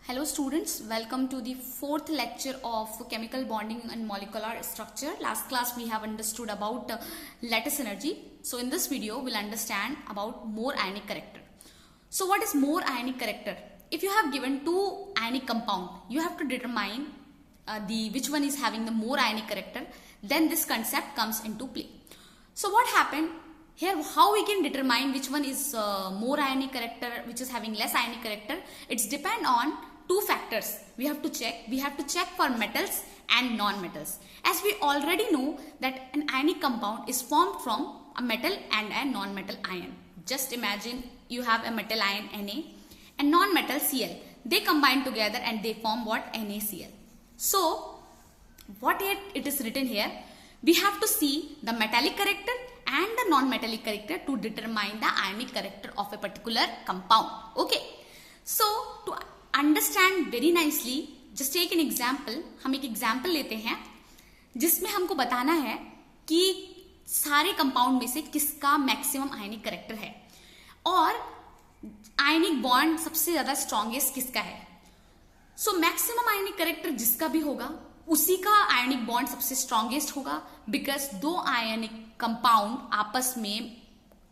Hello students, welcome to the fourth lecture of chemical bonding and molecular structure. Last class we have understood about lattice energy. So in this video we'll understand about more ionic character. So what is more ionic character? If you have given two ionic compound, you have to determine which one is having the more ionic character. Then this concept comes into play. So what happened? Here, how we can determine which one is more ionic character, which is having less ionic character? It's depend on two factors. We have to check for metals and non-metals. As we already know that an ionic compound is formed from a metal and a non-metal ion. Just imagine you have a metal ion Na and non-metal Cl. They combine together and they form what? NaCl. So, what it is written here? We have to see the metallic character and the non-metallic character to determine the ionic character of a particular compound. Okay. So, to understand very nicely, just take an example. हम एक example लेते हैं जिसमें हमको बताना है कि सारे कंपाउंड में से किसका मैक्सिमम आयनिक करेक्टर है और आयनिक बॉन्ड सबसे ज्यादा स्ट्रॉन्गेस्ट किसका है. सो मैक्सिमम आयनिक करेक्टर जिसका भी होगा उसी का आयनिक बॉन्ड सबसे स्ट्रॉन्गेस्ट होगा, बिकॉज दो आयनिक कंपाउंड आपस में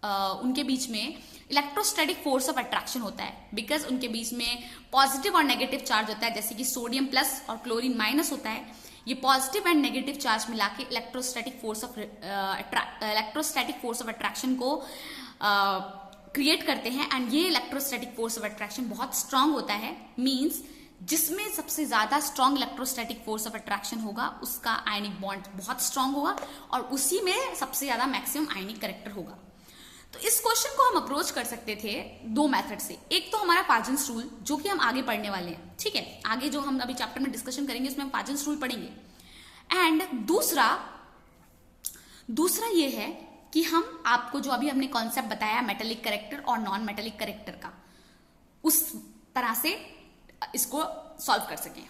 उनके बीच में इलेक्ट्रोस्टैटिक फोर्स ऑफ अट्रैक्शन होता है, बिकॉज उनके बीच में पॉजिटिव और नेगेटिव चार्ज होता है. जैसे कि सोडियम प्लस और क्लोरीन माइनस होता है, ये पॉजिटिव एंड नेगेटिव चार्ज मिला के इलेक्ट्रोस्टैटिक फोर्स ऑफ अट्रैक्शन को क्रिएट करते हैं. एंड ये इलेक्ट्रोस्टैटिक फोर्स ऑफ अट्रैक्शन बहुत स्ट्रांग होता है. मीन्स जिसमें सबसे ज्यादा strong electrostatic force of attraction होगा उसका आयनिक बॉन्ड बहुत स्ट्रॉन्ग होगा और उसी में सबसे ज्यादा मैक्सिमम आयनिक करेक्टर होगा. तो इस क्वेश्चन को हम अप्रोच कर सकते थे दो मेथड से. एक तो हमारा पाजन्स रूल, जो कि हम आगे पढ़ने वाले हैं. ठीक है, आगे जो हम अभी चैप्टर में डिस्कशन करेंगे उसमें हम पाजन्स रूल पढ़ेंगे. एंड दूसरा ये है कि हम आपको जो अभी हमने कॉन्सेप्ट बताया मेटेलिक करेक्टर और नॉन मेटेलिक करेक्टर का, उस तरह से इसको सॉल्व कर सकें.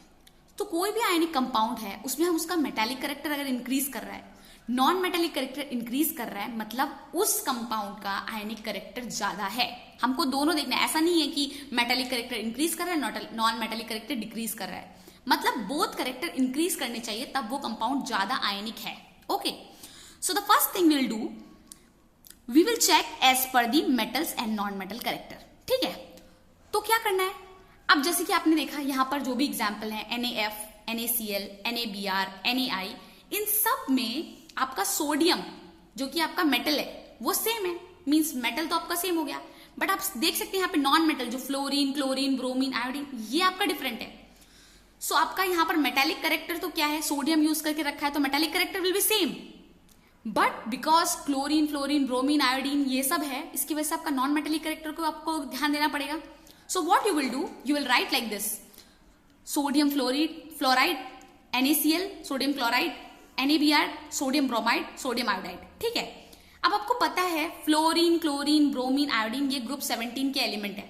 तो कोई भी आयनिक कंपाउंड है उसमें हम उसका मेटेलिक करेक्टर अगर इंक्रीज कर रहा है, नॉन मेटेलिक करेक्टर इंक्रीज कर रहा है, मतलब उस कंपाउंड का आयनिक करेक्टर ज्यादा है. हमको दोनों देखना है. ऐसा नहीं है कि मेटेलिक करेक्टर इंक्रीज कर रहा है, नॉन मेटेलिक करेक्टर डिक्रीज कर रहा है. मतलब बोथ करेक्टर इंक्रीज करने चाहिए, तब वो कंपाउंड ज्यादा आयनिक है. Okay, so the first thing will do, we will check as per the metals and non metal character. ठीक है, तो क्या करना है? अब जैसे कि आपने देखा यहाँ पर जो भी एग्जाम्पल है NaF, NaCl, NaBr, Na, इन सब में आपका सोडियम जो कि आपका मेटल है वो सेम है. मींस मेटल तो आपका सेम हो गया, बट आप देख सकते हैं यहाँ पे नॉन मेटल जो फ्लोरीन, क्लोरीन, ब्रोमीन, आयोडीन, ये आपका डिफरेंट है. सो आपका यहाँ पर मेटेलिक करेक्टर तो क्या है, सोडियम यूज करके रखा है तो metallic character will be same. But because chlorine, fluorine, bromine, iodine ये सब है, इसकी वजह से आपका नॉन मेटेलिक करेक्टर को आपको ध्यान देना पड़ेगा. So what you will do, you will write like this: sodium fluoride, NaCl, sodium chloride, NaBr, sodium bromide, sodium iodide. ठीक है, अब आपको पता है फ्लोरीन, क्लोरीन, ब्रोमीन, आयोडीन ये ग्रुप 17 के एलिमेंट है.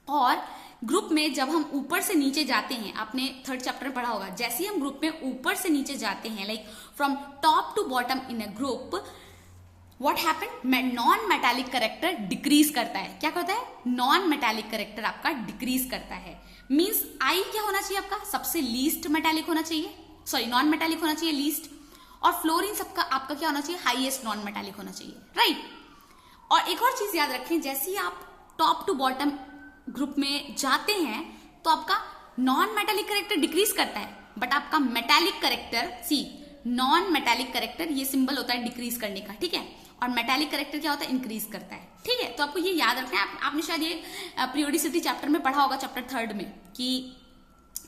और ग्रुप में जब हम ऊपर से नीचे जाते हैं, आपने थर्ड चैप्टर में पढ़ा होगा, जैसे ही हम ग्रुप में ऊपर से नीचे जाते हैं, like from top to bottom in a group, What happened? Non metallic character decrease करता है. क्या करता है? नॉन मेटालिक करेक्टर आपका डिक्रीज करता है. मींस आई क्या होना चाहिए आपका? सबसे लीस्ट मेटालिक होना चाहिए, सॉरी नॉन मेटालिक होना चाहिए लीस्ट. और फ्लोरीन सबका आपका क्या होना चाहिए? हाईएस्ट नॉन मेटालिक होना चाहिए. राइट. और एक और चीज याद रखें, जैसे ही आप टॉप टू बॉटम ग्रुप में जाते हैं तो आपका नॉन मेटालिक करेक्टर डिक्रीज करता है, बट आपका मेटालिक करेक्टर, सी नॉन मेटालिक करेक्टर ये सिंबल होता है डिक्रीज करने का. ठीक है, और मेटालिक करेक्टर क्या होता है? इंक्रीज करता है. ठीक है, तो आपको ये याद रखना है. आपने शायद ये पीरियोडिसिटी चैप्टर में पढ़ा होगा, चैप्टर 3 में, कि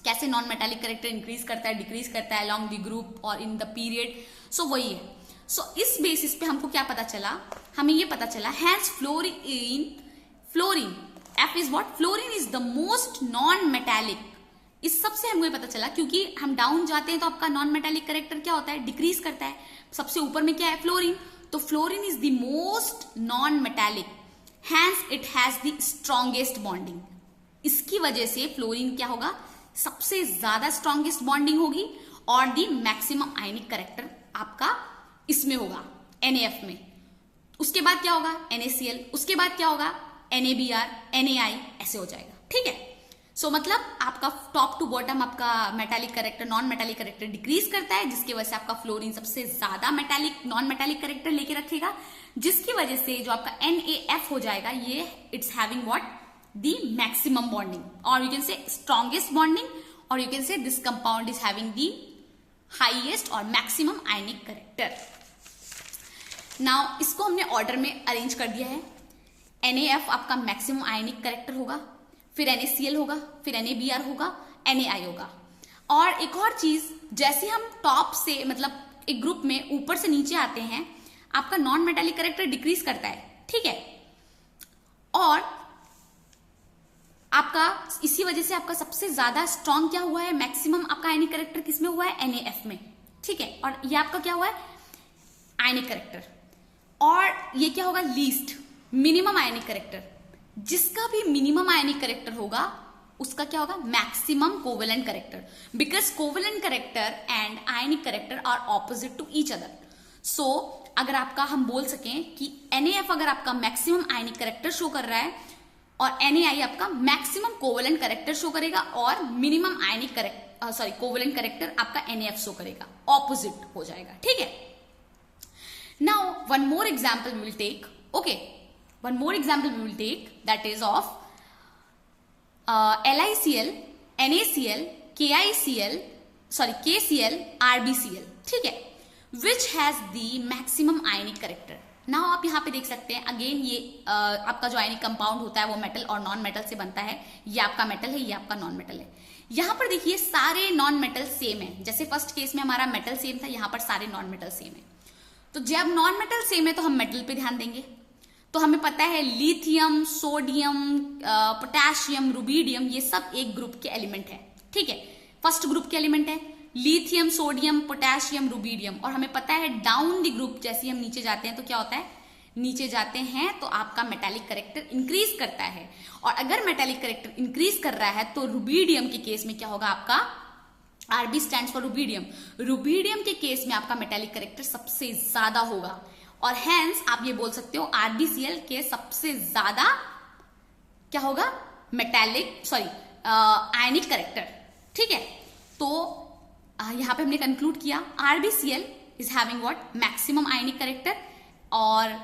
कैसे नॉन मेटालिक करेक्टर इंक्रीज करता है, डिक्रीज करता है अलोंग द ग्रुप और इन द पीरियड. सो वही है. सो इस बेसिस पे हमको क्या पता चला? हमें ये पता चला hence fluorine F is what? Fluorine is the most non metallic. इस सबसे हमको ये पता चला क्योंकि हम डाउन जाते हैं तो आपका नॉन मेटालिक करेक्टर क्या होता है? डिक्रीज करता है. सबसे ऊपर में क्या है? फ्लोरीन. तो fluorine is the most non metallic, hence it has the strongest bonding. इसकी वजह से फ्लोरीन क्या होगा? सबसे ज्यादा स्ट्रॉन्गेस्ट बॉन्डिंग होगी और द मैक्सिमम आयनिक करेक्टर आपका इसमें होगा NaF में. उसके बाद क्या होगा? NaCl. उसके बाद क्या होगा? NaBr, NaI, ऐसे हो जाएगा. ठीक है, सो मतलब आपका टॉप टू बॉटम आपका metallic character non metallic character decrease करता है, जिसकी वजह से आपका फ्लोरीन सबसे ज्यादा मेटालिक नॉन मेटालिक करेक्टर लेके रखेगा, जिसकी वजह से जो आपका NaF हो जाएगा ये it's having what the maximum bonding और you can say strongest bonding और you can say this compound is having the highest और मैक्सिमम आयनिक करेक्टर। नाउ इसको हमने ऑर्डर में अरेंज कर दिया है। NaF आपका मैक्सिमम आयनिक करेक्टर होगा, फिर NaCl होगा, फिर NaBr होगा, Na होगा। और एक और चीज, जैसे हम टॉप से मतलब एक ग्रुप में ऊपर से नीचे आते हैं आपका नॉन मेटालिक करेक्टर डिक्रीज करता है, ठीक है, और आपका इसी वजह से आपका सबसे ज्यादा स्ट्रॉन्ग क्या हुआ है, मैक्सिमम आपका आयनिक करेक्टर किसमें हुआ है, NaF में, ठीक है, और ये आपका क्या हुआ है आयनिक करेक्टर। और ये क्या होगा लीस्ट मिनिमम आयनिक करेक्टर, जिसका भी मिनिमम आयनिक करेक्टर होगा उसका क्या होगा maximum covalent character, because covalent character and ionic character are opposite to each other. So अगर आपका हम बोल सकें कि NaF अगर आपका मैक्सिमम आयनिक करेक्टर शो कर रहा है और NaI आपका मैक्सिमम कोवेलेंट करेक्टर शो करेगा और मिनिमम आयनिक कोवेलेंट करेक्टर आपका NaF शो करेगा, ऑपोजिट हो जाएगा, ठीक है। Now one more example we will take, okay, one more example we will take, that is of LiCl, NaCl, KCl, RbCl, ठीक है, which has the maximum ionic character। Now आप यहाँ पे देख सकते हैं अगेन ये आपका जो आयनिक कंपाउंड होता है वो मेटल और नॉन मेटल से बनता है, ये आपका मेटल है, ये आपका नॉन मेटल है। यहाँ पर देखिए सारे नॉन मेटल सेम है, जैसे फर्स्ट केस में हमारा मेटल सेम था, यहाँ पर सारे नॉन मेटल सेम है। तो जब नॉन मेटल सेम है तो हम मेटल पे ध्यान देंगे। तो हमें पता है लिथियम, सोडियम, पोटेशियम, रुबिडियम ये सब एक ग्रुप के एलिमेंट है, ठीक है, फर्स्ट ग्रुप के एलिमेंट है लिथियम, सोडियम, पोटेशियम, रुबिडियम। और हमें पता है डाउन द ग्रुप जैसे हम नीचे जाते हैं तो क्या होता है, नीचे जाते हैं तो आपका मेटालिक करेक्टर इंक्रीज करता है, और अगर मेटालिक करेक्टर इंक्रीज कर रहा है तो रुबिडियम के केस में क्या होगा आपका RB stands for rubidium. Rubidium के केस में आपका मेटालिक करेक्टर सबसे ज्यादा होगा और हैंस आप ये बोल सकते हो RbCl के सबसे ज्यादा क्या होगा आयनिक करेक्टर, ठीक है। तो यहां पे हमने कंक्लूड किया RbCl is having what maximum ionic character, और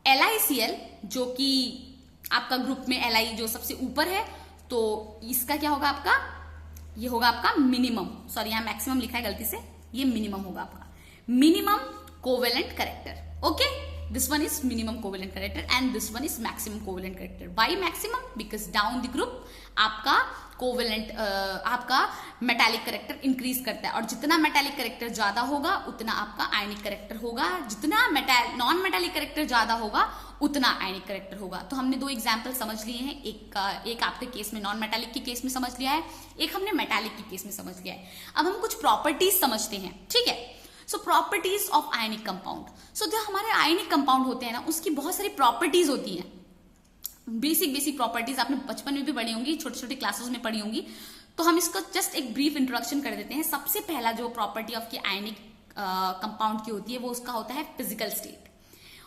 LiCl जो कि आपका ग्रुप में Li जो सबसे ऊपर है तो इसका क्या होगा आपका, ये होगा आपका मिनिमम, सॉरी यहां मैक्सिमम लिखा है गलती से, ये मिनिमम होगा आपका minimum covalent character, okay, this one is minimum covalent character and this one is maximum covalent character। why maximum? because down the group आपका कोवेलेंट आपका मेटालिक करेक्टर इंक्रीज करता है, और जितना मेटालिक करेक्टर ज्यादा होगा उतना आपका आयनिक करेक्टर होगा, जितना नॉन मेटालिक करेक्टर ज्यादा होगा उतना आयनिक करेक्टर होगा। तो हमने दो एग्जाम्पल समझ लिए हैं, एक आपके केस में नॉन मेटालिक के केस में समझ लिया है, एक हमने मेटालिक के केस में समझ लिया है। अब हम कुछ प्रॉपर्टीज समझते हैं, ठीक है। सो प्रॉपर्टीज ऑफ आयनिक कंपाउंड, सो जो हमारे आयनिक कंपाउंड होते हैं ना उसकी बहुत सारी प्रॉपर्टीज होती हैं, बेसिक प्रॉपर्टीज आपने बचपन में भी पढ़ी होंगी, छोटी छोटी क्लासेस में पढ़ी होंगी। तो हम इसको जस्ट एक ब्रीफ इंट्रोडक्शन कर देते हैं। सबसे पहला जो प्रॉपर्टी ऑफ की आयनिक कंपाउंड की होती है वो उसका होता है फिजिकल स्टेट।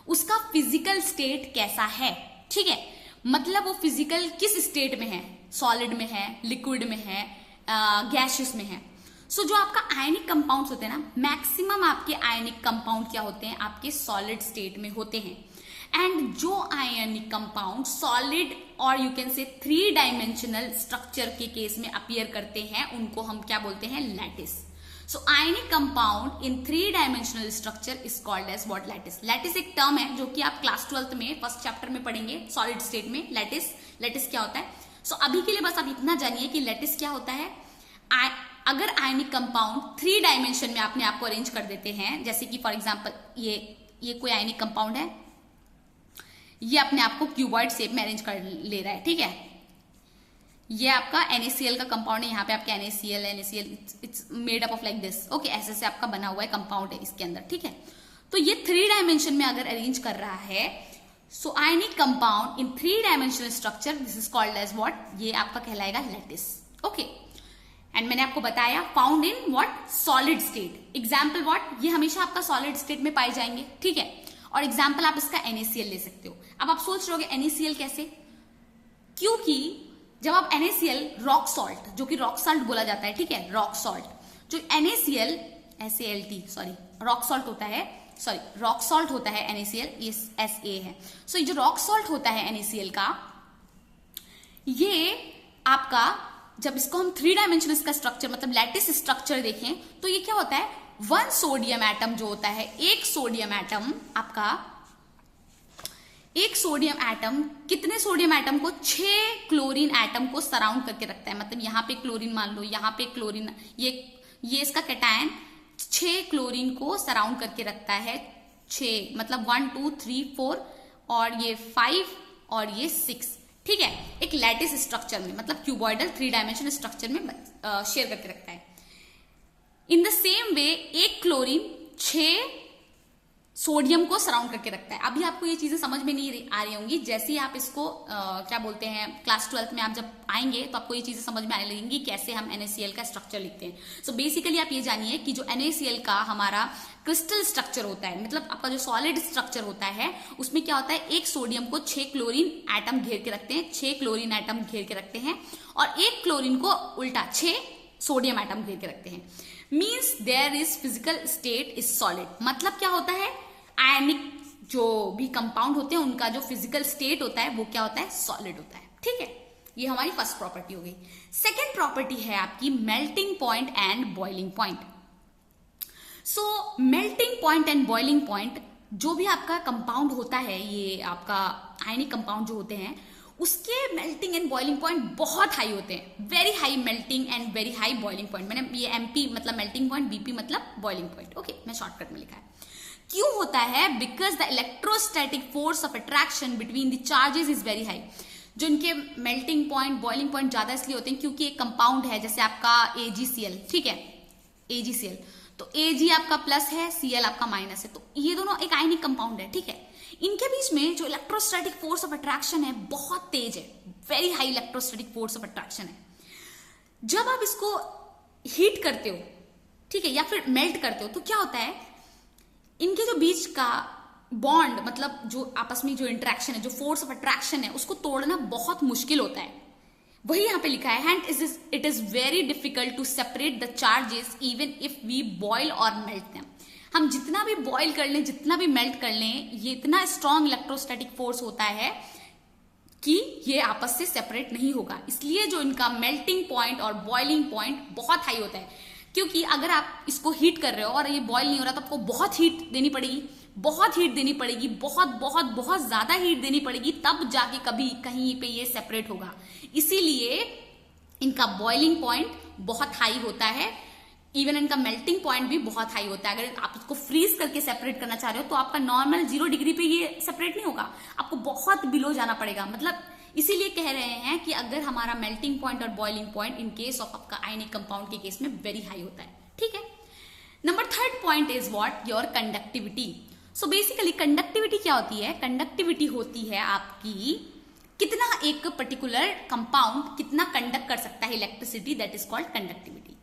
उसका फिजिकल स्टेट कैसा है, ठीक है, मतलब वो फिजिकल किस स्टेट में है, सॉलिड में है, लिक्विड में है, गैसियस में है। सो जो आपका आयनिक कंपाउंड्स होते हैं ना, मैक्सिमम आपके आयनिक कंपाउंड क्या होते हैं, आपके सॉलिड स्टेट में होते हैं। एंड जो आयनिक कंपाउंड सॉलिड और you can say 3 dimensional structure के केस में अपीयर करते हैं उनको हम क्या बोलते हैं, lattice. So ionic compound in 3 dimensional structure is called as what, lattice. Lattice एक टर्म है जो कि आप क्लास 12th में फर्स्ट चैप्टर में पढ़ेंगे, सॉलिड स्टेट में लैटिस क्या होता है। सो अभी के लिए बस आप इतना जानिए कि लैटिस क्या होता है। अगर आयनिक कंपाउंड 3 डायमेंशन में अपने आप को अरेंज कर देते हैं, जैसे कि फॉर एग्जांपल ये कोई आयनिक कंपाउंड है, ये अपने आप को क्यूबॉइड शेप में अरेंज कर ले रहा है, ठीक है। ये आपका NaCl का कंपाउंड है, यहाँ पे आपका NaCl it's made up of like this, okay, ऐसे से आपका बना हुआ है कंपाउंड है इसके अंदर, ठीक है। तो ये 3 डायमेंशन में अगर अरेंज कर रहा है, so ionic compound in 3 dimensional structure this is called as what, ये आपका कहलाएगा लैटिस, ओके। एंड मैंने आपको बताया found in what, solid state. Example what, ये हमेशा आपका सॉलिड स्टेट में पाए जाएंगे, ठीक है। और एग्जाम्पल आप इसका NaCl ले सकते हो। अब आप सोच रहे होगे NaCl कैसे, क्योंकि जब आप NaCl रॉक सॉल्ट, जो कि रॉक सॉल्ट बोला जाता है, ठीक है, रॉक सॉल्ट, जो NaCl SaLt sorry rock salt होता है, सॉरी रॉक सॉल्ट होता है NaCl, ये Sa है। सो ये जो रॉक सॉल्ट होता है NaCl का, ये आपका जब इसको हम 3 डायमेंशनल का स्ट्रक्चर मतलब लैटिस स्ट्रक्चर देखें तो ये क्या होता है, 1 सोडियम एटम जो होता है, एक सोडियम एटम आपका, एक सोडियम एटम कितने सोडियम एटम को, 6 क्लोरीन एटम को सराउंड करके रखता है। मतलब यहां पे क्लोरीन मान लो, यहां पे क्लोरीन, ये इसका कैटायन 6 क्लोरीन को सराउंड करके रखता है। 6 मतलब 1 2 3 4 और ये 5 और ये 6, ठीक है, एक लैटिस स्ट्रक्चर में मतलब क्यूबॉइडल 3 डायमेंशनल स्ट्रक्चर में शेयर करके रखता है। इन द सेम वे एक क्लोरीन 6 सोडियम को सराउंड करके रखता है। अभी आपको ये चीजें समझ में नहीं आ रही होंगी, जैसे ही आप इसको क्या बोलते हैं क्लास 12th में आप जब आएंगे तो आपको ये चीजें समझ में आने लगेंगी कैसे हम NaCl का स्ट्रक्चर लिखते हैं। सो बेसिकली आप ये जानिए कि जो NaCl का हमारा क्रिस्टल स्ट्रक्चर होता है, मतलब आपका जो सॉलिड स्ट्रक्चर होता है, उसमें क्या होता है, एक सोडियम को 6 क्लोरीन एटम घेर के रखते हैं, 6 क्लोरीन एटम घेर के रखते हैं, और एक क्लोरीन को उल्टा 6 सोडियम एटम घेर के रखते हैं। Means there is physical state is solid. मतलब क्या होता है, आयनिक जो भी कंपाउंड होते हैं उनका जो फिजिकल स्टेट होता है वो क्या होता है, सॉलिड होता है, ठीक है। ये हमारी फर्स्ट प्रॉपर्टी हो गई। सेकेंड प्रॉपर्टी है आपकी melting point and boiling point. So melting point and boiling point, जो भी आपका कंपाउंड होता है, ये आपका आयनिक कंपाउंड जो होते हैं, उसके मेल्टिंग एंड बॉइलिंग पॉइंट बहुत हाई होते हैं, very high melting and very high boiling point. मैंने ये MP मतलब मेल्टिंग पॉइंट, BP मतलब बॉइलिंग पॉइंट, ओके, मैं शॉर्टकट में लिखा है। क्यों होता है, because the electrostatic force of attraction between the charges is very high. जो इनके मेल्टिंग पॉइंट बॉइलिंग पॉइंट ज्यादा इसलिए होते हैं क्योंकि एक कंपाउंड है, जैसे आपका AgCl, ठीक है, AgCl, तो Ag आपका प्लस है, Cl आपका माइनस है, तो ये दोनों एक आयनिक कंपाउंड है, ठीक है। इनके बीच में जो इलेक्ट्रोस्टैटिक फोर्स ऑफ अट्रैक्शन है बहुत तेज है, very high electrostatic force of attraction है। जब आप इसको हीट करते हो, ठीक है, या फिर मेल्ट करते हो, तो क्या होता है, इनके जो बीच का बॉन्ड मतलब जो आपस में जो इंटरेक्शन है, जो फोर्स ऑफ अट्रैक्शन है, उसको तोड़ना बहुत मुश्किल होता है। वही यहां पे लिखा है, and it is very difficult to separate the charges even if we boil और मेल्ट देम। हम जितना भी बॉयल कर लें, जितना भी मेल्ट कर लें, ये इतना स्ट्रॉन्ग इलेक्ट्रोस्टैटिक फोर्स होता है कि ये आपस से सेपरेट नहीं होगा। इसलिए जो इनका मेल्टिंग पॉइंट और बॉइलिंग पॉइंट बहुत हाई होता है, क्योंकि अगर आप इसको हीट कर रहे हो और ये बॉयल नहीं हो रहा तो आपको बहुत हीट देनी पड़ेगी, बहुत हीट देनी पड़ेगी, बहुत बहुत बहुत ज्यादा हीट देनी पड़ेगी, तब जाके कभी कहीं पे ये सेपरेट होगा। इसीलिए इनका बॉइलिंग पॉइंट बहुत हाई होता है, इवन इनका मेल्टिंग पॉइंट भी बहुत हाई होता है। अगर आप इसको फ्रीज करके सेपरेट करना चाह रहे हो तो आपका नॉर्मल 0 डिग्री पे ये सेपरेट नहीं होगा, आपको बहुत बिलो जाना पड़ेगा। मतलब इसीलिए कह रहे हैं कि अगर हमारा मेल्टिंग पॉइंट और boiling point in case of आपका आयनिक कंपाउंड के केस में वेरी हाई होता है, ठीक है। Number 3rd point is what, your conductivity. So basically conductivity क्या होती है, कंडक्टिविटी होती है आपकी कितना एक पर्टिकुलर कंपाउंड कितना कंडक्ट कर सकता है electricity, that is called conductivity.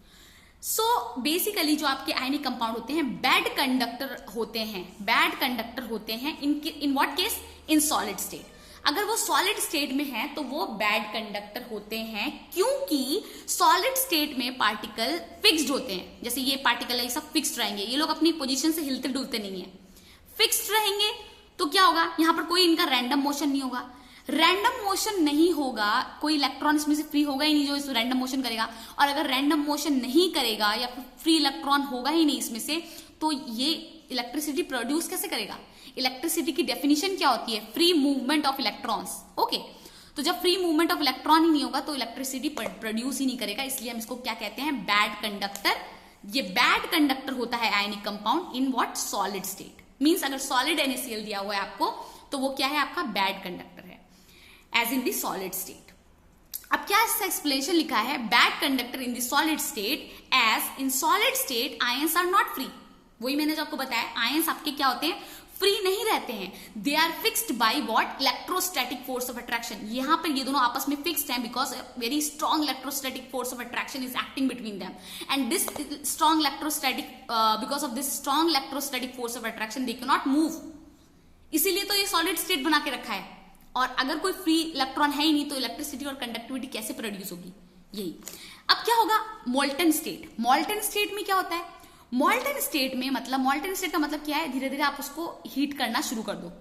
So basically जो आपके आयनिक कंपाउंड होते हैं बैड कंडक्टर होते हैं, बैड कंडक्टर होते हैं in what case, in solid state. अगर वो सॉलिड स्टेट में है तो वो बैड कंडक्टर होते हैं, क्योंकि सॉलिड स्टेट में पार्टिकल फिक्स्ड होते हैं। जैसे ये पार्टिकल है, ये सब फिक्स्ड रहेंगे, ये लोग अपनी पोजीशन से हिलते डुलते नहीं है, फिक्स्ड रहेंगे। तो क्या होगा, यहां पर कोई इनका रैंडम मोशन नहीं होगा। रैंडम मोशन नहीं होगा, कोई इलेक्ट्रॉन इसमें से फ्री होगा ही नहीं जो इस रैंडम मोशन करेगा। और अगर रैंडम मोशन नहीं करेगा या फिर फ्री इलेक्ट्रॉन होगा ही नहीं इसमें से, तो ये इलेक्ट्रिसिटी प्रोड्यूस कैसे करेगा। इलेक्ट्रिसिटी की डेफिनेशन क्या होती है, free movement of electrons, okay. तो जब फ्री मूवमेंट ऑफ इलेक्ट्रॉन ही नहीं होगा तो इलेक्ट्रिसिटी प्रोड्यूस ही नहीं करेगा, इसलिए हम इसको क्या कहते हैं, बैड कंडक्टर। ये बैड कंडक्टर होता है आयनिक compound in what, solid state. Means अगर सॉलिड NaCl दिया हुआ है आपको तो वो क्या है, आपका बैड कंडक्टर है, as in the solid state. अब क्या इसका एक्सप्लेनेशन लिखा है, bad conductor in the solid state, as in solid state ions are not free. वही मैंने जो आपको बताया, आयंस आपके क्या होते हैं, फ्री नहीं रहते हैं, they are fixed by what, electrostatic force of attraction. यहां पर ये दोनों आपस में फिक्स्ड हैं because very strong electrostatic force of attraction is acting between them, and this strong electrostatic because of this strong electrostatic force of attraction they can not move. इसीलिए तो ये सॉलिड स्टेट बना के रखा है। और अगर कोई फ्री इलेक्ट्रॉन है ही नहीं तो इलेक्ट्रिसिटी और कंडक्टिविटी कैसे प्रोड्यूस होगी? यही। अब क्या होगा? Molten state. मोल्टन स्टेट में क्या होता है? मोल्टन स्टेट में मतलब, मोल्टन स्टेट का मतलब क्या है? धीरे धीरे आप उसको हीट करना शुरू कर दो।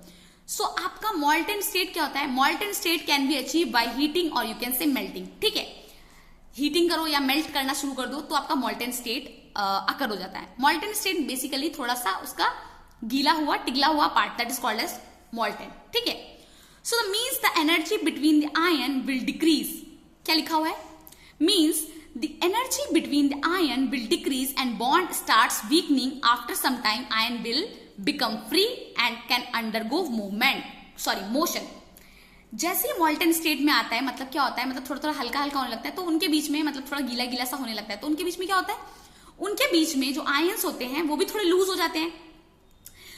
सो आपका मोल्टन स्टेट क्या होता है? Molten state can be achieve by heating और यू कैन से मेल्टिंग। ठीक है, हीटिंग करो या मेल्ट करना शुरू कर दो तो आपका मोल्टन स्टेट अकर हो जाता है। मोल्टन स्टेट बेसिकली थोड़ा सा उसका गीला हुआ, टिगला हुआ part, that is called as molten. ठीक है, so the means the energy between the ion will decrease. क्या लिखा हुआ है? Means the energy between the ion will decrease and bond starts weakening. After some time ion will become free and can undergo motion. जैसे ही molten state में आता है मतलब क्या होता है? मतलब थोड़ा थोड़ा हल्का हल्का होने लगता है, तो उनके बीच में मतलब थोड़ा गीला गीला सा होने लगता है, तो उनके बीच में क्या होता है? उनके बीच में जो आयंस होते हैं वो भी थोड़े लूज हो जाते हैं।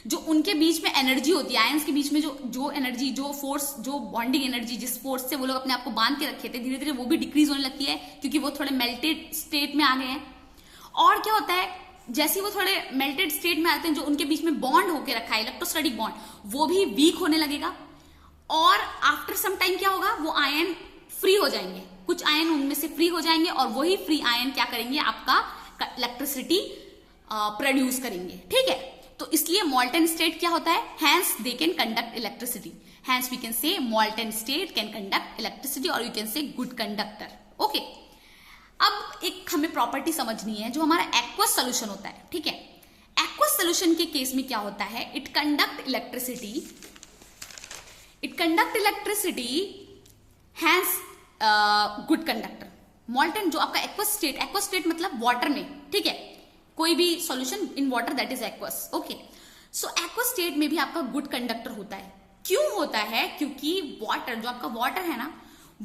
जो उनके बीच में एनर्जी होती है, आयंस के बीच में जो एनर्जी, जो फोर्स, जो बॉन्डिंग एनर्जी, जिस फोर्स से वो लोग अपने आप को बांध के रखे थे, धीरे धीरे वो भी डिक्रीज होने लगती है क्योंकि वो थोड़े मेल्टेड स्टेट में आ गए हैं। और क्या होता है? जैसे ही वो थोड़े मेल्टेड स्टेट में आते हैं, जो उनके बीच में बॉन्ड होकर रखा है, इलेक्ट्रोस्टैटिक बॉन्ड, वो भी वीक होने लगेगा। और आफ्टर सम टाइम क्या होगा? वो आयन फ्री हो जाएंगे, कुछ आयन उनमें से फ्री हो जाएंगे और वही फ्री आयन क्या करेंगे? आपका इलेक्ट्रिसिटी प्रोड्यूस करेंगे। ठीक है, तो इसलिए मोल्टन स्टेट क्या होता है? Hence they can conduct electricity. Hence we can say molten state can conduct electricity और you can say good conductor. Okay, अब एक हमें प्रॉपर्टी समझनी है जो हमारा एक्वस सोल्यूशन होता है। ठीक है, एक्वस सोल्यूशन के केस में क्या होता है? It conduct electricity hence good conductor. Molten जो आपका एक्वस स्टेट मतलब वाटर में, ठीक है, कोई भी solution in water that is aqueous. Okay, so aqueous state में भी आपका गुड कंडक्टर होता है। क्यों होता है? क्योंकि वाटर, जो आपका वाटर है ना,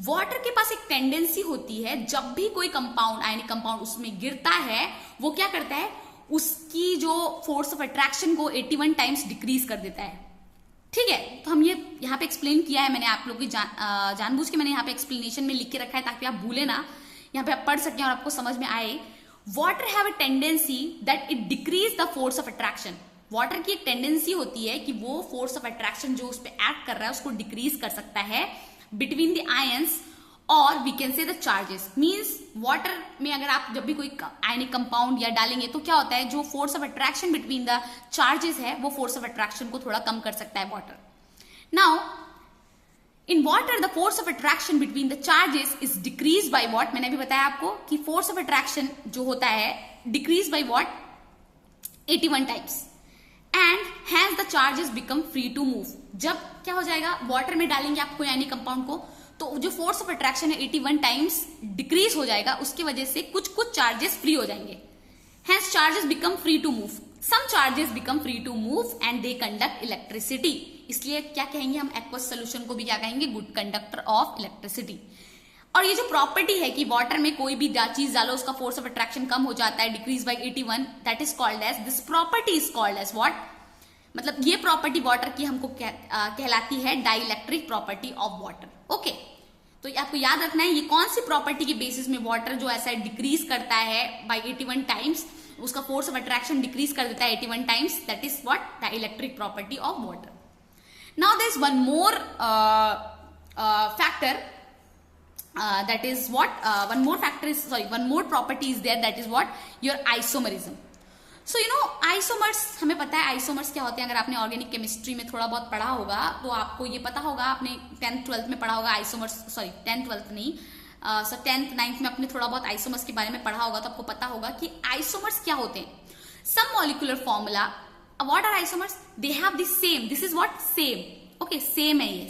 वाटर के पास एक टेंडेंसी होती है, जब भी कोई कंपाउंड, आयनिक कंपाउंड उसमें गिरता है, वो क्या करता है? उसकी जो फोर्स ऑफ अट्रैक्शन को 81 टाइम्स डिक्रीज कर देता है। ठीक है, तो हम ये यहाँ पे एक्सप्लेन किया है मैंने, आप लोग की जानबूझ के मैंने यहाँ पे एक्सप्लेनेशन में लिख के रखा है ताकि आप भूले ना, यहाँ पे आप पढ़ सकें और आपको समझ में आए। Water have a tendency that it decrease the force of attraction. Water की एक टेंडेंसी होती है कि वो फोर्स ऑफ अट्रैक्शन जो उस पर एक्ट कर रहा है उसको डिक्रीज कर सकता है बिटवीन द आयंस और we can say the charges. Means water में अगर आप जब भी कोई आयनिक कंपाउंड या डालेंगे तो क्या होता है? जो force of attraction between the charges है वो फोर्स ऑफ अट्रैक्शन को थोड़ा कम कर सकता है water. Now in water the force of attraction between the charges is decrease by what? मैंने अभी बताया आपको कि फोर्स ऑफ अट्रैक्शन जो होता है decrease by what? 81 times. And has the charges become free to move. जब क्या हो जाएगा? वाटर में डालेंगे आप कोई आयनिक कंपाउंड को तो जो फोर्स ऑफ अट्रैक्शन है 81 टाइम्स डिक्रीज हो जाएगा, उसकी वजह से कुछ चार्जेस फ्री हो जाएंगे। Hence charges become free to move. Some charges become free to move and they conduct electricity. इसलिए क्या कहेंगे हम? एक्वस सोल्यूशन को भी क्या कहेंगे? Good conductor of electricity. और ये जो प्रॉपर्टी है कि वाटर में कोई भी चीज डालो उसका फोर्स ऑफ अट्रैक्शन कम हो जाता है, decrease by 81, that is called as, this property is called as what? मतलब ये प्रॉपर्टी वाटर की हमको कहलाती है dielectric property of water. Okay, तो आपको याद रखना है ये कौन सी प्रॉपर्टी के बेसिस में वाटर जो ऐसा डिक्रीज करता है बाय 81 टाइम्स, उसका फोर्स ऑफ अट्रैक्शन डिक्रीज कर देता है 81 times, that is what? Dielectric property of water. Now there is one more factor, that is what one more property is there, that is what? Your isomerism. So you know isomers, हमें पता है isomers क्या होते हैं। अगर आपने organic chemistry में थोड़ा बहुत पढ़ा होगा तो आपको ये पता होगा, आपने 10th 12th में पढ़ा होगा आइसोमर्स, 10th 12th नहीं, 10th 9th में आपने थोड़ा बहुत आइसोमर्स के बारे में पढ़ा होगा, तो आपको पता होगा कि आइसोमर्स क्या होते हैं। Same molecular formula, what are isomers? They have the same, this is what? Same. Okay, same है ये,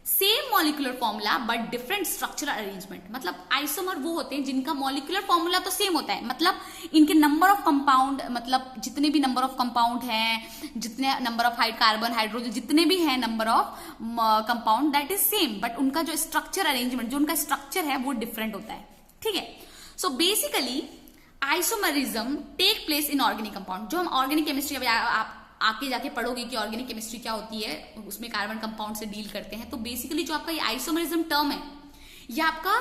same molecular formula but different structural arrangement. मतलब आइसोमर वो होते हैं जिनका मॉलिक्यूलर फॉर्मूला तो सेम होता है, मतलब इनके नंबर ऑफ कंपाउंड, मतलब जितने भी नंबर ऑफ कंपाउंड हैं, जितने नंबर ऑफ कार्बन, हाइड्रोजन, जितने भी हैं number of compound, that is same, but उनका जो स्ट्रक्चर अरेंजमेंट, जो उनका स्ट्रक्चर है वो डिफरेंट होता है। ठीक है, so basically isomerism take place in organic compound. जो हम ऑर्गेनिक केमिस्ट्री, अभी आप आके जाके पढ़ोगे कि ऑर्गेनिक केमिस्ट्री क्या होती है, उसमें कार्बन कंपाउंड से डील करते हैं। तो बेसिकली जो आपका ये आइसोमरिज्म टर्म है ये आपका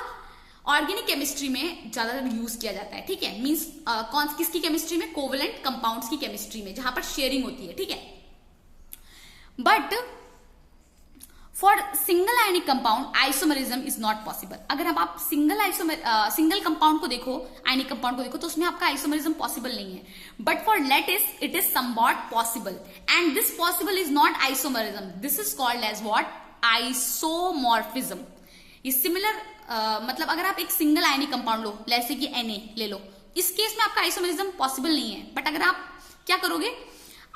ऑर्गेनिक केमिस्ट्री में ज्यादातर यूज किया जाता है। ठीक है, मींस किसकी केमिस्ट्री में? कोवेलेंट कंपाउंड्स की केमिस्ट्री में, जहां पर शेयरिंग होती है। ठीक है, but for single ionic compound isomerism is not possible. अगर अब आप सिंगल कंपाउंड को देखो, आयनिक कंपाउंड को देखो, तो उसमें आपका आइसोमरिज्म पॉसिबल नहीं है। But for lattice it is somewhat possible, and this possible is not isomerism, this is called as what, isomorphism. ये सिमिलर मतलब अगर आप एक सिंगल आयनिक कंपाउंड लो, जैसे कि Na ले लो, इस केस में आपका आइसोमरिज्म पॉसिबल नहीं है। बट अगर आप क्या करोगे,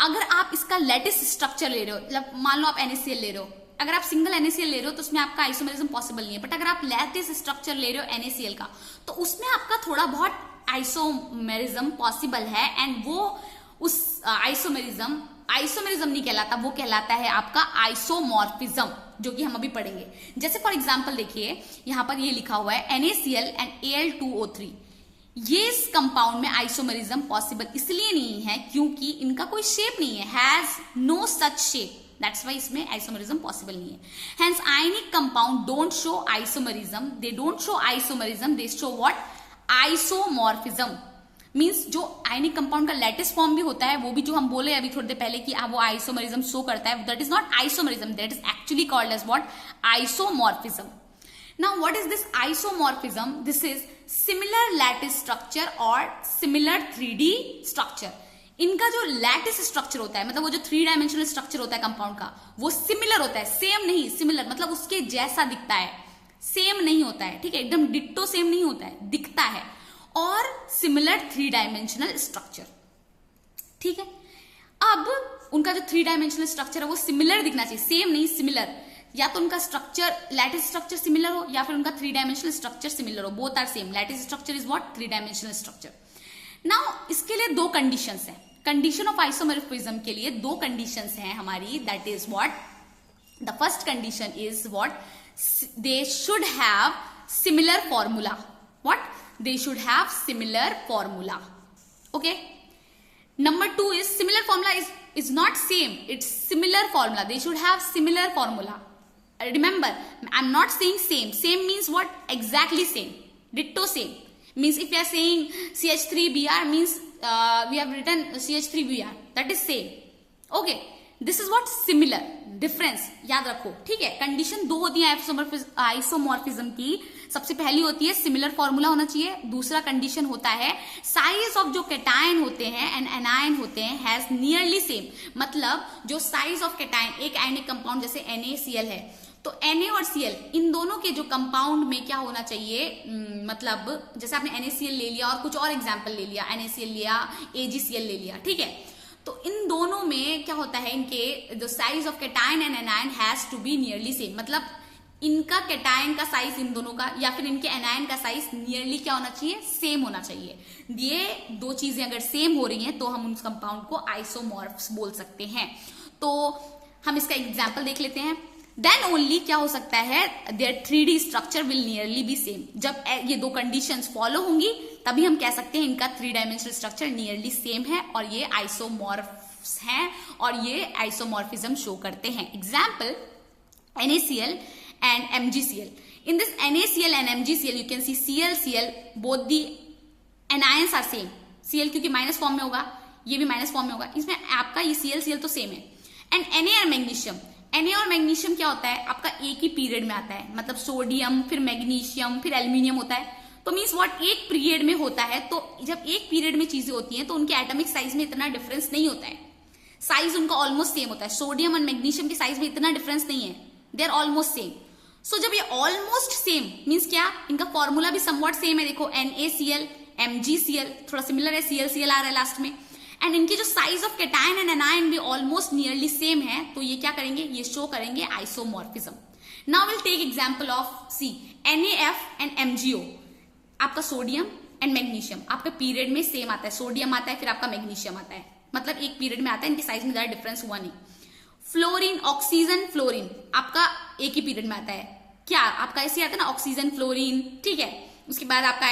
अगर आप इसका लैटिस स्ट्रक्चर ले रहे हो, मतलब मान लो आप NaCl ले रहे हो, अगर आप सिंगल NaCl ले रहे हो तो उसमें आपका आइसोमरिज्म पॉसिबल नहीं है। बट अगर आप लैटिस स्ट्रक्चर ले रहे हो NaCl का, तो उसमें आपका थोड़ा बहुत आइसोमरिज्म पॉसिबल है, एंड वो उस आइसोमरिज्म नहीं कहलाता, वो कहलाता है आपका आइसोमॉर्फिज्म, जो कि हम अभी पढ़ेंगे। जैसे फॉर एग्जांपल देखिए, यहां पर ये लिखा हुआ है NaCl एंड Al2O3। ये इस कंपाउंड में आइसोमरिज्म पॉसिबल इसलिए नहीं है क्योंकि इनका कोई शेप नहीं है, has no such shape, that's why इसमें आइसोमरिज्म पॉसिबल नहीं है। Hence ionic compound don't show isomerism, they don't show isomerism, they show what, isomorphism. Means जो आयनिक कंपाउंड का लैटिस फॉर्म भी होता है, वो भी जो हम बोले अभी थोड़ी देर पहले कि वो आइसोमरिज्म शो करता है, that is not isomerism, that is actually called as what, isomorphism. Now what is this isomorphism? This is similar lattice structure or similar 3D structure. इनका जो लैटिस स्ट्रक्चर होता है, मतलब वो जो 3 डायमेंशनल स्ट्रक्चर होता है कंपाउंड का, वो सिमिलर होता है, सेम नहीं, सिमिलर मतलब उसके जैसा दिखता है, सेम नहीं होता है, ठीक है, एकदम डिट्टो सेम नहीं होता है, दिखता है, और सिमिलर 3 डायमेंशनल स्ट्रक्चर, ठीक है। अब उनका जो 3 डायमेंशनल स्ट्रक्चर है वो सिमिलर दिखना चाहिए, सेम नहीं, सिमिलर। या तो उनका स्ट्रक्चर, लैटिस स्ट्रक्चर सिमिलर हो, या फिर उनका 3 डायमेंशनल स्ट्रक्चर सिमिलर हो, both are same. Lattice structure is what, 3 dimensional structure. Now इसके लिए 2 कंडीशंस हैं। कंडीशन ऑफ आइसोमॉर्फिज्म के लिए 2 कंडीशंस हैं हमारी, that is what, the first condition is what, they should have similar formula. What, they should have similar formula, okay. Number 2 is similar formula is not same, it's similar formula, they should have similar formula. Remember, I'm not saying same, same means what, exactly same, ditto same, means if you are saying CH3Br means we have written CH3Br, that is same, okay, this is what similar, difference याद रखो, ठीक है। Condition 2 होती है isomorphism की, सबसे पहली होती है सिमिलर फॉर्मूला होना चाहिए, दूसरा कंडीशन होता है साइज ऑफ जो कैटायन होते हैं एंड एनायन होते हैं हैज नियरली सेम, मतलब जो साइज ऑफ कैटायन, एक आयनिक कंपाउंड जैसे NaCl है, तो Na और Cl इन दोनों के जो कंपाउंड में क्या होना चाहिए, मतलब जैसे आपने NaCl ले लिया और कुछ और एग्जाम्पल ले लिया, NaCl लिया, AgCl ले लिया, ठीक है, तो इन दोनों में क्या होता है, इनके जो size of cation and anion has to be nearly same, मतलब इनका कैटायन का साइज इन दोनों का या फिर इनके एनायन का साइज नियरली क्या होना चाहिए, सेम होना चाहिए। ये 2 चीजें अगर सेम हो रही हैं तो हम उस कंपाउंड को आइसोमॉर्फ्स बोल सकते हैं। तो हम इसका एग्जांपल देख लेते हैं। देन ओनली क्या हो सकता है, their 3D structure will nearly be same. जब ये 2 कंडीशंस फॉलो होंगी तभी हम कह सकते हैं इनका 3 डायमेंशनल स्ट्रक्चर नियरली सेम है और ये आइसोमॉर्फ्स हैं और ये आइसोमॉर्फिज्म शो करते हैं। Example NaCl and MgCl. In this NaCl and MgCl, you can see Cl, both the anions are same. Cl क्योंकि माइनस फॉर्म में होगा, ये भी माइनस फॉर्म में होगा, इसमें आपका ये Cl तो सेम है। एंड Na और मैग्नीशियम, Na और मैग्नीशियम क्या होता है, आपका एक ही पीरियड में आता है, मतलब सोडियम फिर मैग्नीशियम फिर एल्यूमिनियम होता है, तो मीन्स व्हाट, एक पीरियड में होता है। तो जब एक पीरियड में चीजें होती हैं तो उनके एटॉमिक साइज में इतना डिफरेंस नहीं होता है, साइज उनका ऑलमोस्ट सेम होता है। सोडियम और मैग्नीशियम के साइज में इतना डिफरेंस नहीं है, दे आर ऑलमोस्ट सेम। सो जब ये ऑलमोस्ट सेम मीन्स क्या, इनका फॉर्मूला भी समवॉट सेम है, देखो NaCl MgCl, थोड़ा सिमिलर है, Cl आ रहा है लास्ट में, एंड इनकी जो size of cation and anion भी ऑलमोस्ट नियरली सेम है, तो ये क्या करेंगे, ये शो करेंगे isomorphism. Now will take example of see NaF and MgO, आपका सोडियम एंड मैग्नीशियम आपका पीरियड में सेम आता है, सोडियम आता है फिर आपका मैग्नीशियम आता है, मतलब एक पीरियड में आता है, इनके साइज में ज्यादा डिफरेंस हुआ नहीं। फ्लोरीन, ऑक्सीजन, फ्लोरीन आपका एक ही पीरियड में आता है, क्या आपका ऐसे आता है ना, ऑक्सीजन फ्लोरीन, ठीक है, उसके बाद आपका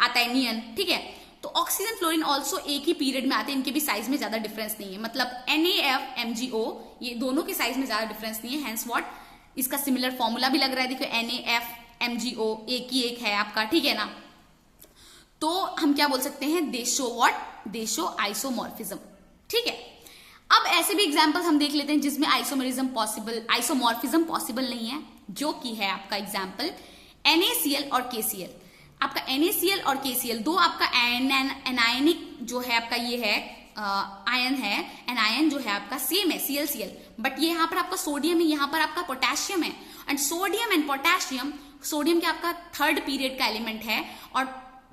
आता है नियन, ठीक है, तो ऑक्सीजन फ्लोरीन ऑल्सो एक ही पीरियड में आते हैं, इनके भी साइज में ज्यादा डिफरेंस नहीं है, मतलब NaF MgO ये दोनों के साइज में ज्यादा डिफरेंस नहीं है, हेंस व्हाट, इसका सिमिलर फॉर्मूला भी लग रहा है, देखो NaF MgO एक ही एक है आपका, ठीक है ना, तो हम क्या बोल सकते हैं, दे show what, they show isomorphism, ठीक है। अब ऐसे भी एग्जाम्पल्स हम देख लेते हैं जिसमें आइसोमॉर्फिज्म पॉसिबल नहीं है, जो कि है आपका एग्जाम्पल NaCl और KCl। आपका NaCl और KCl दो आपका एनायनिक जो है आपका ये है आयन है, एनायन जो है आपका सेम है ClCl, बट ये यहाँ पर आपका सोडियम है, यहाँ पर आपका पोटेशियम है। And sodium and potassium, sodium क्या आपका 3rd पीरियड का एलिमेंट है और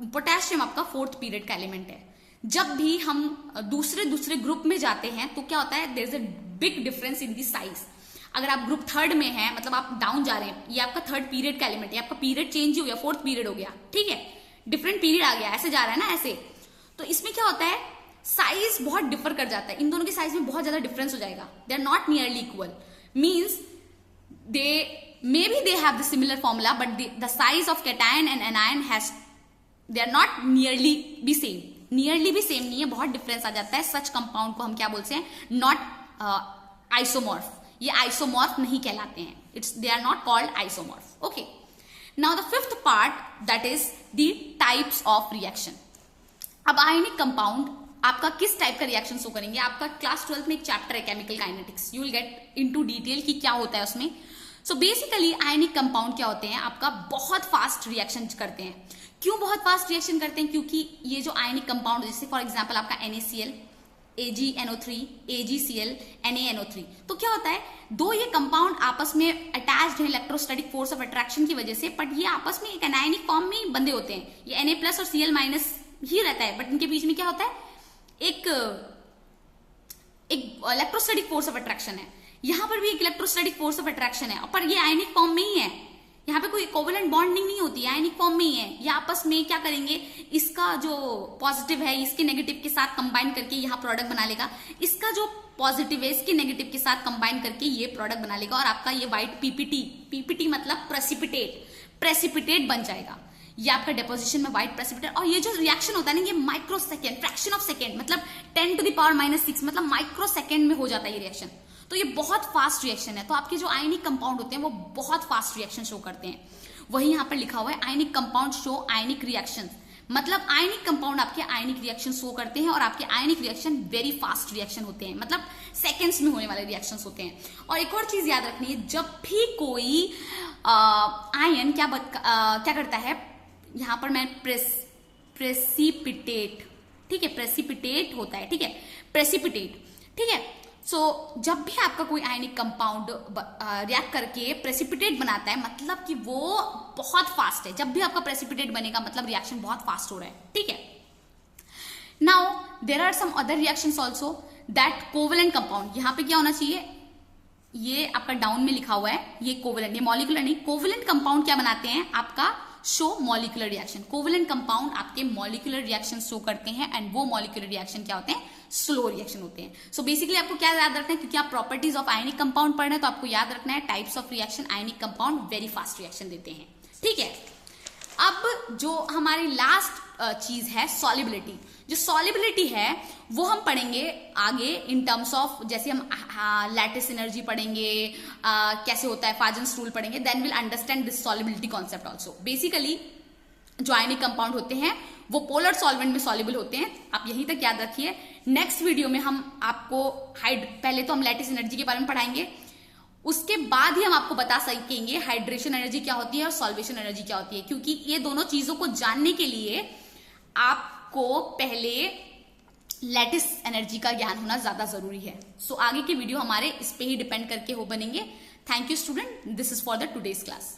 पोटेशियम आपका 4th पीरियड का एलिमेंट है। जब भी हम दूसरे ग्रुप में जाते हैं तो क्या होता है, there is a big difference in the size. अगर आप ग्रुप 3rd में हैं, मतलब आप डाउन जा रहे हैं, ये आपका 3rd पीरियड का एलिमेंट है, आपका पीरियड चेंज हो गया, 4th पीरियड हो गया, ठीक है, डिफरेंट पीरियड आ गया, ऐसे जा रहा है ना ऐसे। तो इसमें क्या होता है, साइज बहुत डिफर कर जाता है, इन दोनों की साइज में बहुत ज्यादा डिफरेंस हो जाएगा। They are not nearly equal, means maybe they have the similar formula, but the size of cation and anion they are not nearly be same। Nearly भी सेम नहीं है, बहुत डिफरेंस आ जाता है। सच कंपाउंड को हम क्या बोलते हैं, नॉट आइसोमॉर्फ। ये आइसोमॉर्फ नहीं कहलाते हैं, they are not called isomorph. Okay, now the 5th part that is the types of reaction. अब आयनिक कंपाउंड आपका किस टाइप का रिएक्शन शो करेंगे, आपका क्लास 12th में एक चैप्टर है chemical kinetics, you will get into detail कि क्या होता है उसमें। सो बेसिकली आयनिक कंपाउंड क्या होते हैं, आपका बहुत फास्ट रिएक्शन करते हैं। क्यों बहुत फास्ट रिएक्शन करते हैं, क्योंकि ये जो आयनिक कंपाउंड, जैसे फॉर एग्जांपल आपका NaCl, AgNO3, AgCl, NaNO3, तो क्या होता है, दो ये कंपाउंड आपस में अटैच्ड है इलेक्ट्रोस्टैटिक फोर्स ऑफ अट्रैक्शन की वजह से, बट ये आपस में एक एनायनिक फॉर्म में ही बंधे होते हैं। ये Na+ और Cl- ही रहता है, बट इनके बीच में क्या होता है, एक इलेक्ट्रोस्टैटिक फोर्स ऑफ अट्रैक्शन है। यहां पर भी एक इलेक्ट्रोस्टैटिक फोर्स ऑफ अट्रैक्शन है, पर ये आयनिक फॉर्म में ही है, यहाँ पे कोई कोवेलेंट बॉन्डिंग नहीं होती, आयनिक फॉर्म में ही है। ये आपस में क्या करेंगे, इसका जो पॉजिटिव है इसके नेगेटिव के साथ कंबाइन करके यहाँ प्रोडक्ट बना लेगा, इसका जो पॉजिटिव है इसके नेगेटिव के साथ कंबाइन करके ये प्रोडक्ट बना लेगा, और आपका ये व्हाइट पीपीटी मतलब प्रेसिपिटेट बन जाएगा। ये आपका डिपोजिशन में व्हाइट प्रेसिपिटेट। और ये जो रिएक्शन होता है ना, ये micro second, fraction of second, मतलब 10⁻⁻⁶, मतलब माइक्रो सेकेंड में हो जाता है ये रिएक्शन। तो ये बहुत फास्ट रिएक्शन है। तो आपके जो आयनिक कंपाउंड होते हैं वो बहुत फास्ट रिएक्शन शो करते हैं। वही यहाँ पर लिखा हुआ है, आयनिक कंपाउंड शो आयनिक रिएक्शन, मतलब आयनिक कंपाउंड आपके आयनिक रिएक्शन शो करते हैं, और आपके आयनिक रिएक्शन वेरी फास्ट रिएक्शन होते हैं, मतलब सेकेंड्स में होने वाले रिएक्शन होते हैं। और एक और चीज याद रखनी है, जब भी कोई आयन क्या करता है, यहाँ पर मैं प्रेसिपिटेट, ठीक है, प्रेसिपिटेट होता है, ठीक है, प्रेसिपिटेट, ठीक है। सो जब भी आपका कोई आयनिक कंपाउंड रिएक्ट करके प्रेसिपिटेट बनाता है, मतलब कि वो बहुत फास्ट है। जब भी आपका प्रेसिपिटेट बनेगा मतलब रिएक्शन बहुत फास्ट हो रहा है, ठीक है। Now there are some other reactions also that covalent compound. यहाँ पे क्या होना चाहिए, ये आपका डाउन में लिखा हुआ है, ये कोवेलेंट, ये मॉलिक्यूलर नहीं, कोवेलेंट कंपाउंड क्या बनाते हैं, आपका show molecular reaction. Covalent compound आपके मॉलिक्यूलर रिएक्शन शो करते हैं, एंड वो मॉलिक्यूलर रिएक्शन क्या होते हैं, स्लो रिएक्शन होते हैं। सो बेसिकली आपको क्या याद रखना है, क्योंकि आप प्रॉपर्टीज ऑफ आयनिक कंपाउंड पढ़ रहे हैं, तो आपको याद रखना है types of reaction. Ionic compound very fast reaction देते हैं, ठीक है। अब जो हमारी लास्ट चीज है सॉलिबिलिटी। जो सॉलिबिलिटी है वो हम पढ़ेंगे आगे इन टर्म्स ऑफ, जैसे हम लैटिस एनर्जी पढ़ेंगे, कैसे होता है फाजन्स रूल पढ़ेंगे, then will understand this solubility concept also. Basically जो आयनिक कंपाउंड होते हैं वो पोलर सॉल्वेंट में सॉल्युबल होते हैं, आप यहीं तक याद रखिए। नेक्स्ट वीडियो में हम आपको पहले तो हम लैटिस एनर्जी के बारे में पढ़ाएंगे, उसके बाद ही हम आपको बता सकेंगे हाइड्रेशन एनर्जी क्या होती है और सॉल्वेशन एनर्जी क्या होती है, क्योंकि ये दोनों चीजों को जानने के लिए आपको पहले लैटिस एनर्जी का ज्ञान होना ज्यादा जरूरी है। सो आगे के वीडियो हमारे इस पे ही डिपेंड करके हो बनेंगे। Thank you student, this is for the today's class.